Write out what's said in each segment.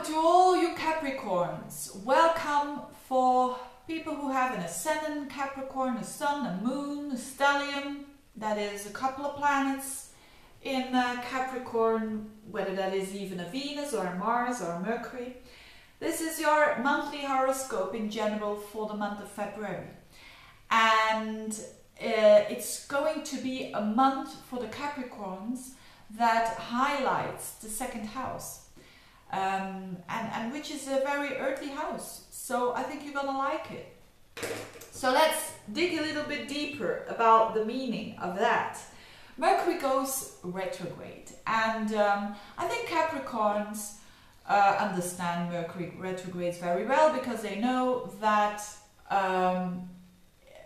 Welcome to all you Capricorns. Welcome for people who have an ascendant Capricorn, a sun, a moon, a stellium, that is a couple of planets in Capricorn, whether that is even a Venus or a Mars or a Mercury. This is your monthly horoscope in general for the month of February. And it's going to be a month for the Capricorns that highlights the second house. And which is a very earthly house, so I think you're gonna like it. So let's dig a little bit deeper about the meaning of that. Mercury goes retrograde, and I think Capricorns understand Mercury retrogrades very well, because they know that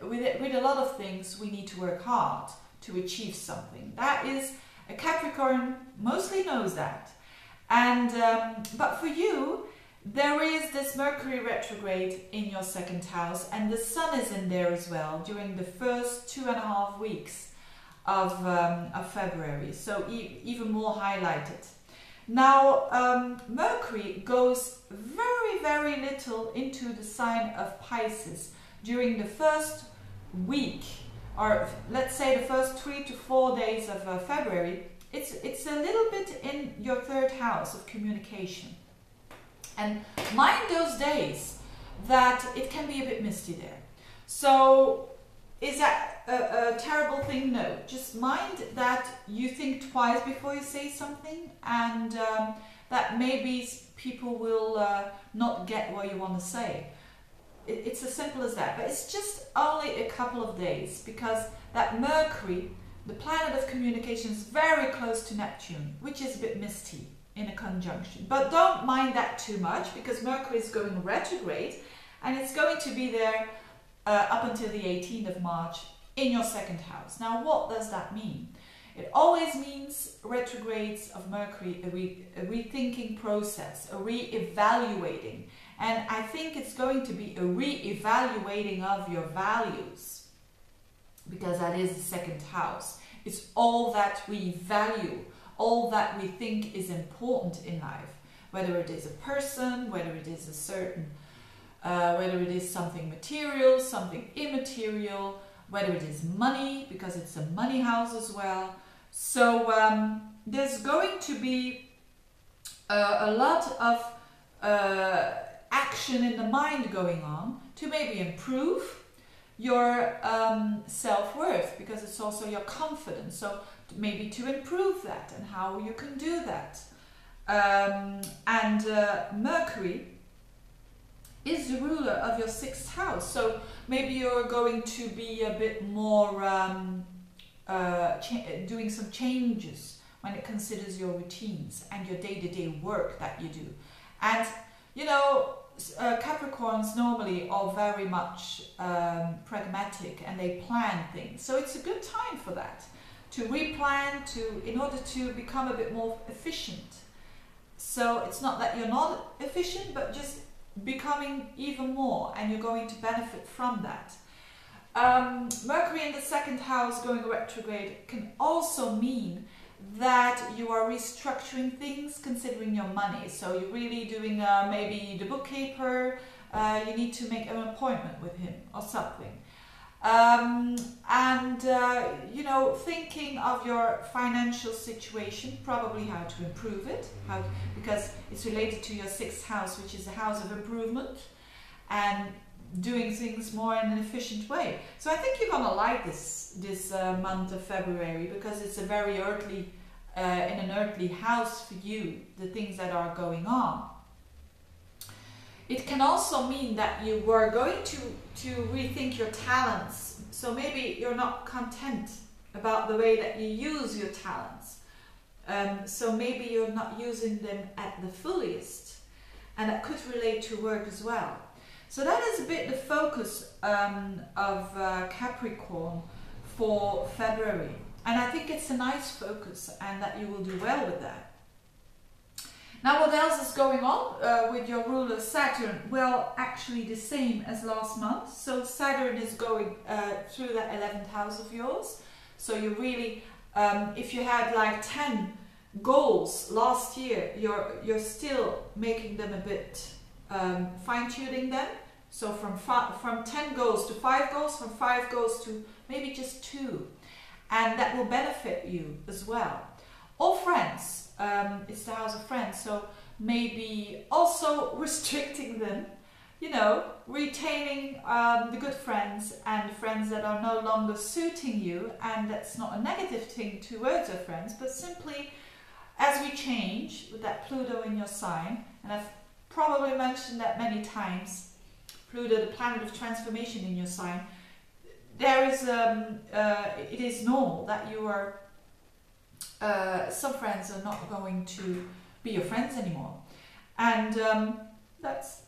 with a lot of things we need to work hard to achieve something. That is, a Capricorn mostly knows that. And but for you, there is this Mercury retrograde in your second house, and the sun is in there as well during the first 2.5 weeks of February, so even more highlighted. Now Mercury goes very little into the sign of Pisces during the first week, or let's say the first 3 to 4 days of February. It's a little bit in your third house of communication. And mind those days that it can be a bit misty there. So is that a terrible thing? No. Just mind that you think twice before you say something, and that maybe people will not get what you want to say. It's as simple as that. But it's just only a couple of days, because that Mercury, the planet of communication, is very close to Neptune, which is a bit misty in a conjunction. But don't mind that too much, because Mercury is going retrograde, and it's going to be there up until the 18th of March in your second house. Now, what does that mean? It always means retrogrades of Mercury, a rethinking process, a re-evaluating. And I think it's going to be a re-evaluating of your values, because that is the second house. It's all that we value, all that we think is important in life, whether it is a person, whether it is a certain, whether it is something material, something immaterial, whether it is money, because it's a money house as well. So there's going to be a lot of action in the mind going on to maybe improve your self-worth, because it's also your confidence. So maybe to improve that and how you can do that. Mercury is the ruler of your sixth house, so maybe you're going to be a bit more doing some changes when it considers your routines and your day-to-day work that you do. And you know, Capricorns normally are very much pragmatic, and they plan things. So it's a good time for that, to replan, in order to become a bit more efficient. So it's not that you're not efficient, but just becoming even more, and you're going to benefit from that. Mercury in the second house going retrograde can also mean that you are restructuring things, considering your money. So you're really doing maybe the bookkeeper, you need to make an appointment with him or something. You know, thinking of your financial situation, probably how to improve it, because it's related to your sixth house, which is a house of improvement, and doing things more in an efficient way. So I think you're gonna like this month of February, because it's a very earthly, in an earthly house for you, the things that are going on. It can also mean that you were going to rethink your talents. So maybe you're not content about the way that you use your talents. So maybe you're not using them at the fullest, and that could relate to work as well. So that is a bit the focus of Capricorn for February. And I think it's a nice focus, and that you will do well with that. Now, what else is going on with your ruler Saturn? Well, actually the same as last month. So Saturn is going through the 11th house of yours. So you really, if you had like 10 goals last year, you're still making them a bit, fine-tuning them. So from 10 goals to 5 goals, from 5 goals to maybe just 2. And that will benefit you as well. Or friends, it's the house of friends, so maybe also restricting them, you know, retaining the good friends and the friends that are no longer suiting you. And that's not a negative thing towards our friends, but simply as we change with that Pluto in your sign, and I've probably mentioned that many times, Pluto, the planet of transformation in your sign, there is it is normal that you are some friends are not going to be your friends anymore, and that's,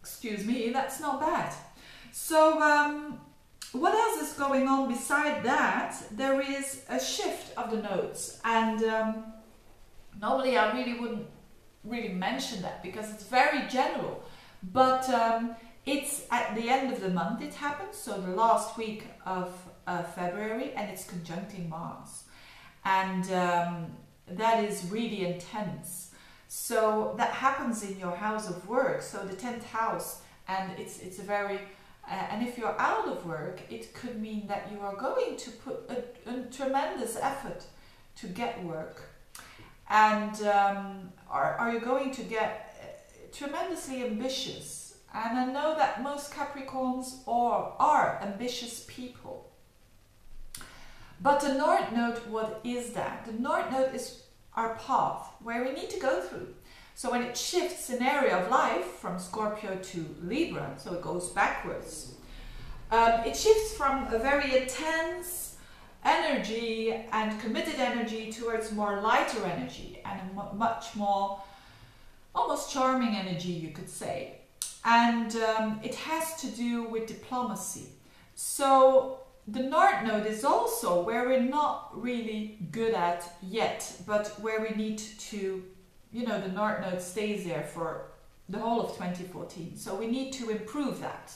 excuse me, that's not bad. So what else is going on beside that? There is a shift of the nodes, and normally I really wouldn't really mention that because it's very general, but it's at the end of the month it happens, so the last week of February, and it's conjuncting Mars. And that is really intense. So that happens in your house of work, so the 10th house, and it's a very, and if you're out of work, it could mean that you are going to put a tremendous effort to get work. And are you going to get tremendously ambitious? And I know that most Capricorns are ambitious people. But the North Node, what is that? The North Node is our path, where we need to go through. So when it shifts an area of life from Scorpio to Libra, so it goes backwards, it shifts from a very intense energy and committed energy towards more lighter energy and a much more almost charming energy, you could say. And it has to do with diplomacy. So the North Node is also where we're not really good at yet, but where we need to, you know, the North Node stays there for the whole of 2014. So we need to improve that.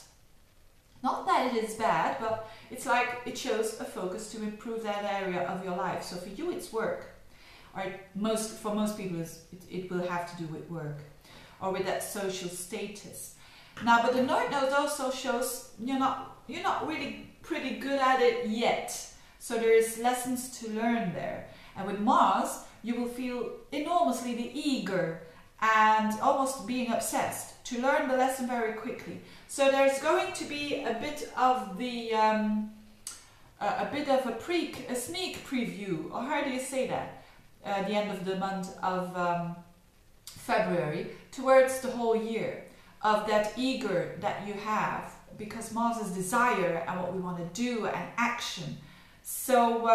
Not that it is bad, but it's like it shows a focus to improve that area of your life. So for you, it's work. Or for most people, it will have to do with work or with that social status. Now, but the North Node also shows you're not really pretty good at it yet. So there is lessons to learn there. And with Mars, you will feel enormously eager and almost being obsessed to learn the lesson very quickly. So there's going to be a bit of the a sneak preview, or how do you say that? The end of the month of February towards the whole year, of that eager that you have, because Mars is desire and what we want to do and action. So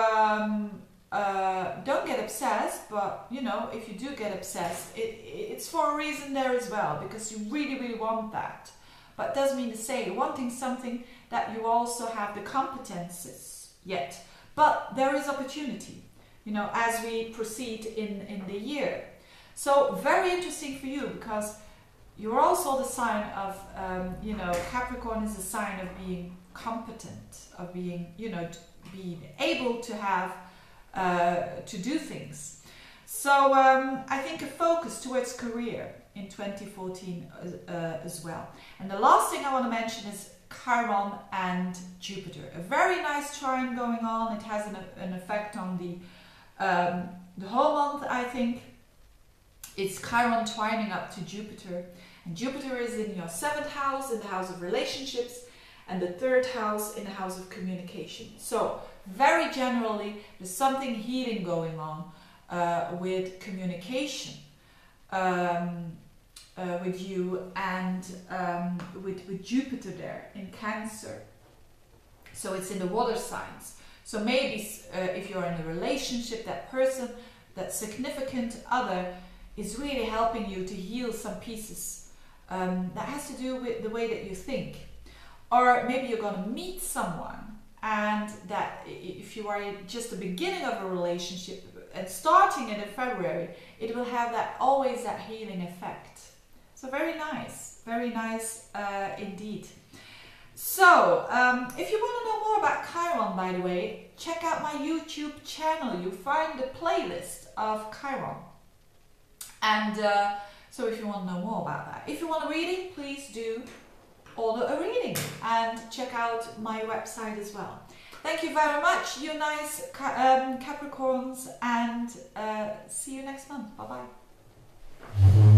don't get obsessed, but you know, if you do get obsessed, it's for a reason there as well, because you really want that. But it doesn't mean to say wanting something that you also have the competences yet. But there is opportunity, you know, as we proceed in the year. So very interesting for you, because you're also the sign of, you know, Capricorn is a sign of being competent, of being, you know, being able to have, to do things. So I think a focus towards career in 2014 as well. And the last thing I want to mention is Chiron and Jupiter. A very nice trine going on. It has an effect on the whole month, I think. It's Chiron twining up to Jupiter. And Jupiter is in your 7th house, in the house of relationships, and the 3rd house in the house of communication. So very generally, there's something healing going on with communication with you, and with Jupiter there in Cancer. So it's in the water signs. So maybe if you're in a relationship, that person, that significant other, is really helping you to heal some pieces that has to do with the way that you think. Or maybe you're going to meet someone, and that if you are just the beginning of a relationship and starting it in February, it will have always that healing effect. So very nice indeed. So, if you want to know more about Chiron, by the way, check out my YouTube channel. You'll find the playlist of Chiron. And so if you want to know more about that. If you want a reading, please do order a reading and check out my website as well. Thank you very much, you nice Capricorns, and see you next month. Bye-bye.